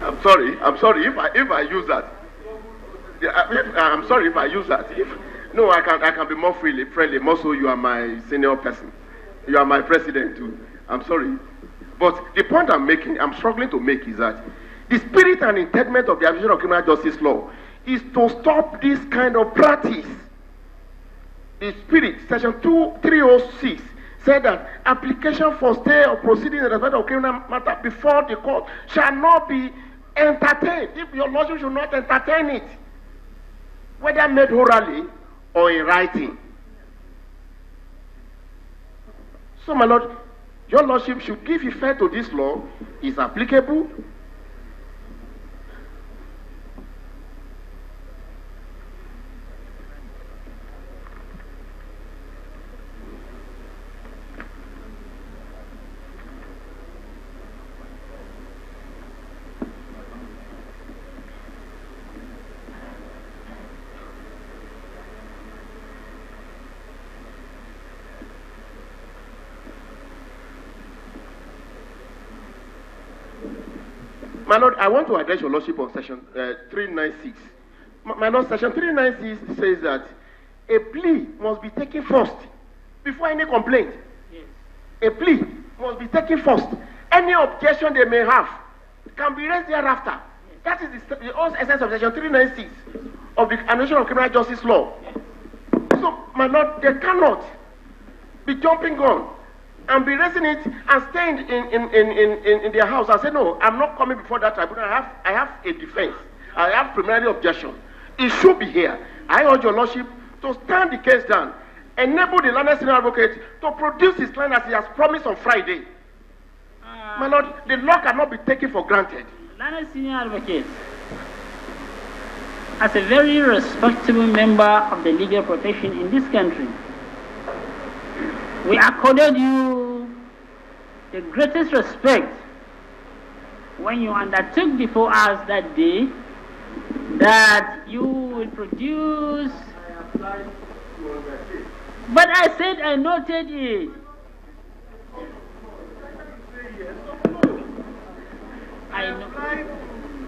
I'm sorry if I use that. I'm sorry if I use that. No, I can be more friendly. More so, you are my senior person. You are my president too. I'm sorry. But the point I'm struggling to make is that the spirit and intent of the application of criminal justice law is to stop this kind of practice. The spirit, section 306, said that application for stay of proceedings in respect of criminal matter before the court shall not be entertained. If your lordship should not entertain it, whether made orally or in writing. So, my lord, your lordship should give effect to this law. Is applicable. My lord, I want to address your lordship on section 396. My lord, section 396 says that a plea must be taken first before any complaint. Yes. A plea must be taken first. Any objection they may have can be raised thereafter. Yes. That is the whole essence of section 396 of the Administration of Criminal Justice Law. Yes. So, my lord, they cannot be jumping on and be raising it and staying in their house and say, no, I'm not coming before that tribunal. I have a defense. I have preliminary objection. It should be here. I urge your lordship to stand the case down, enable the learned senior advocate to produce his client as he has promised on Friday. My lord, the law cannot be taken for granted. Learned senior advocate, as a very respectable member of the legal profession in this country, we accorded you the greatest respect when you undertook before us that day that you will produce. But I said I noted it. I know.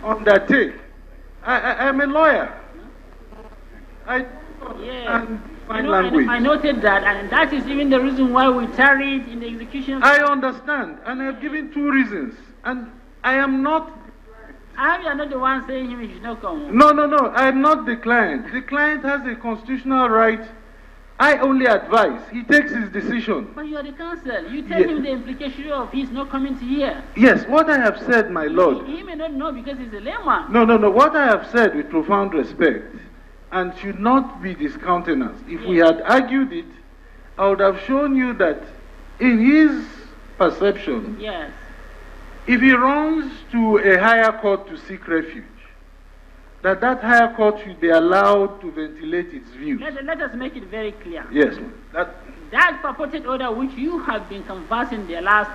Undertake. I'm a lawyer. I noted that, and that is even the reason why we tarried in the execution. I understand, and I have given 2 reasons, and I am not. You are not the one saying he should not come. No, I am not the client. The client has a constitutional right. I only advise. He takes his decision. But you are the counsel. You tell him the implication of his not coming to here. Yes, what I have said, my lord. He may not know because he's a layman. No. What I have said with profound respect and should not be discountenanced. If we had argued it, I would have shown you that in his perception, yes, if he runs to a higher court to seek refuge, that higher court should be allowed to ventilate its views. Let us make it very clear. Yes, that purported order which you have been conversing the last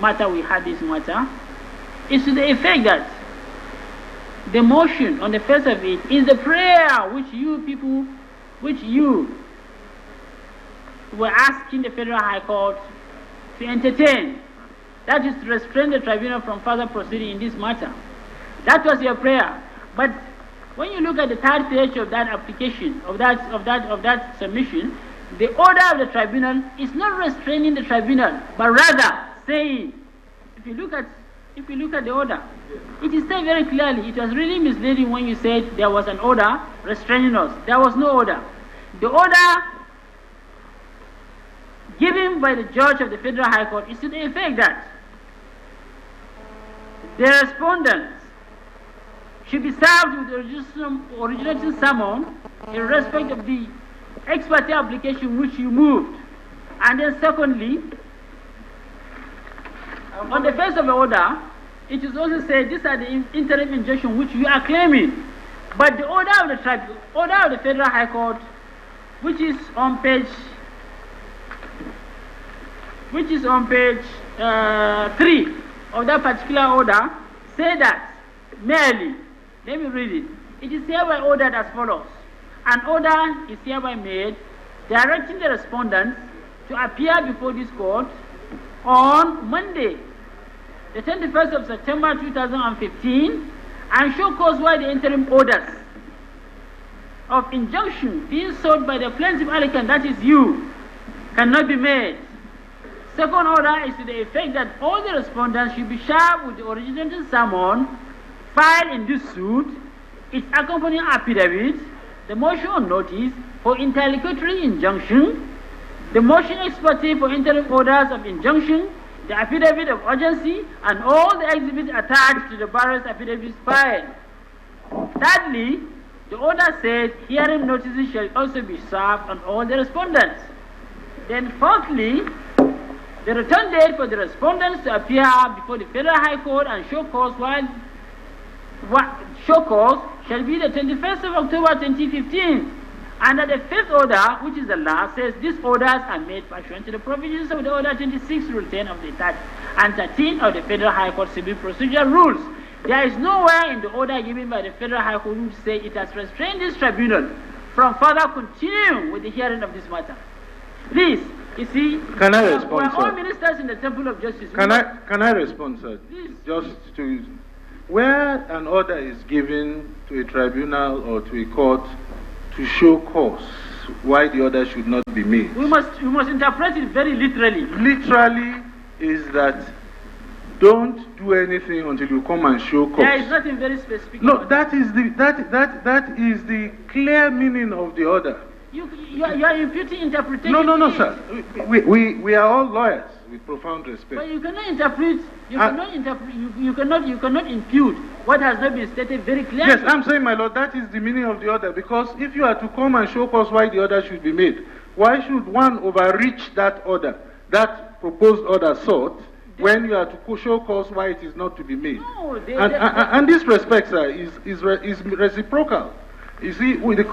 matter we had this matter is to the effect that the motion on the face of it is the prayer which you were asking the Federal High Court to entertain. That is to restrain the tribunal from further proceeding in this matter. That was your prayer. But when you look at the 3rd page of that application, of that submission, the order of the tribunal is not restraining the tribunal, but rather saying, if you look at the order, it is said very clearly. It was really misleading when you said there was an order restraining us. There was no order. The order given by the judge of the Federal High Court is to the effect that the respondents should be served with the originating summons in respect of the ex parte application which you moved. And then secondly, on the face of the order, it is also said these are the interim injunction which you are claiming. But the order of the Federal High Court, which is on page 3 of that particular order, say that merely, let me read it. It is hereby ordered as follows. An order is hereby made directing the respondents to appear before this court on Monday, the 21st of September 2015, and show cause why the interim orders of injunction being sought by the plaintiff applicant, that is you, cannot be made. Second order is to the effect that all the respondents should be served with the originating summons filed in this suit, its accompanying affidavit, the motion on notice for interlocutory injunction, the motion exported for interim orders of injunction, the affidavit of urgency, and all the exhibits attached to the barrier's affidavit filed. Thirdly, the order says hearing notices shall also be served on all the respondents. Then fourthly, the return date for the respondents to appear before the Federal High Court and show cause shall be the 21st of October 2015. And the fifth order, which is the last, says these orders are made pursuant to the provisions of the Order 26, Rule 10 of the 3rd and 13 of the Federal High Court Civil Procedure Rules. There is nowhere in the order given by the Federal High Court which say it has restrained this tribunal from further continuing with the hearing of this matter. Please, you see, can I respond, we are all sir? ministers in the Temple of Justice. Can I respond, sir? Please. Just to, where an order is given to a tribunal or to a court to show cause why the order should not be made. We must interpret it very literally. Literally is that don't do anything until you come and show cause. There is nothing very specific. No, that is the clear meaning of the order. You are imputing interpretation. No, sir. We are all lawyers with profound respect. But you cannot interpret. You cannot impute what has not been stated very clearly. Yes, I'm saying, my lord, that is the meaning of the order. Because if you are to come and show cause why the order should be made, why should one overreach that order, that proposed order sought, when you are to show cause why it is not to be made? No, and this respect, sir, is reciprocal. You see, with the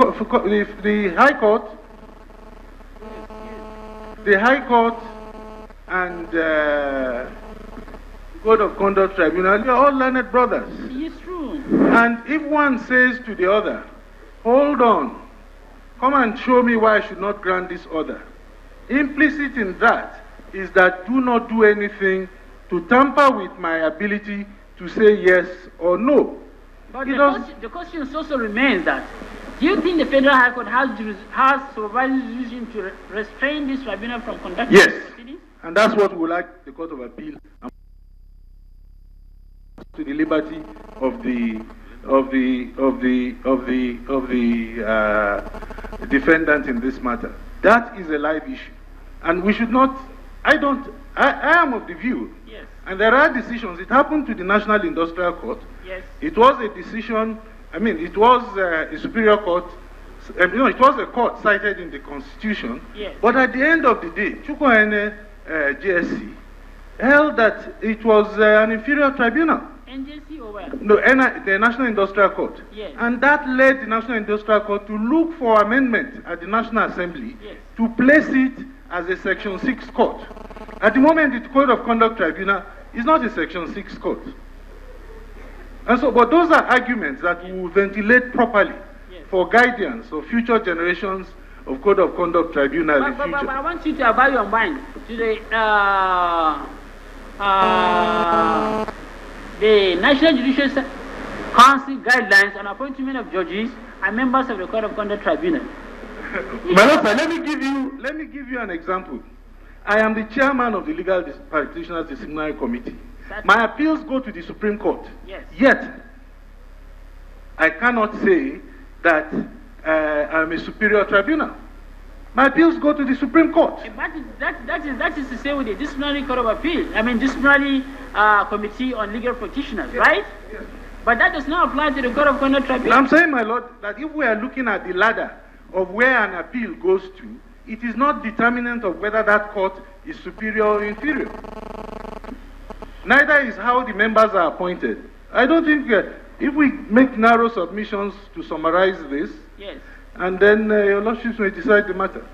High Court, and Code of Conduct Tribunal, they are all learned brothers. It's true. And if one says to the other, hold on, come and show me why I should not grant this order, implicit in that is that do not do anything to tamper with my ability to say yes or no. But the question also remains that, do you think the Federal High Court has supervisory jurisdiction to restrain this tribunal from conducting proceedings? And that's what we would like the Court of Appeal to the liberty of the defendant in this matter. That is a live issue, and we should not. I am of the view. Yes. And there are decisions. It happened to the National Industrial Court. Yes. It was a decision. I mean, it was a superior court. It was a court cited in the Constitution. Yes. But at the end of the day, Chukwuene GSC held that it was an inferior tribunal. NJC or where? No, the National Industrial Court. Yes. And that led the National Industrial Court to look for amendment at the National Assembly, yes, to place it as a Section 6 court. At the moment, the Code of Conduct Tribunal is not a Section 6 court. And so, but those are arguments that we will ventilate properly, yes, for guidance of future generations of Code of Conduct Tribunal in future. But I want you to abide your mind to the National Judicial Council guidelines on appointment of judges and members of the Code of Conduct Tribunal. My Lord, sir, let me give you an example. I am the chairman of the Legal Practitioners Disciplinary Committee. My appeals go to the Supreme Court. Yes. Yet, I cannot say that I'm a superior tribunal. My appeals go to the Supreme Court. That is to say with the Disciplinary Court of Appeal, Disciplinary Committee on Legal Practitioners, yes, right? Yes. But that does not apply to the Code of Conduct Tribunal. I'm saying, my Lord, that if we are looking at the ladder of where an appeal goes to, it is not determinant of whether that court is superior or inferior. Neither is how the members are appointed. I don't think if we make narrow submissions to summarize this, yes, and then your lordships may decide the matter.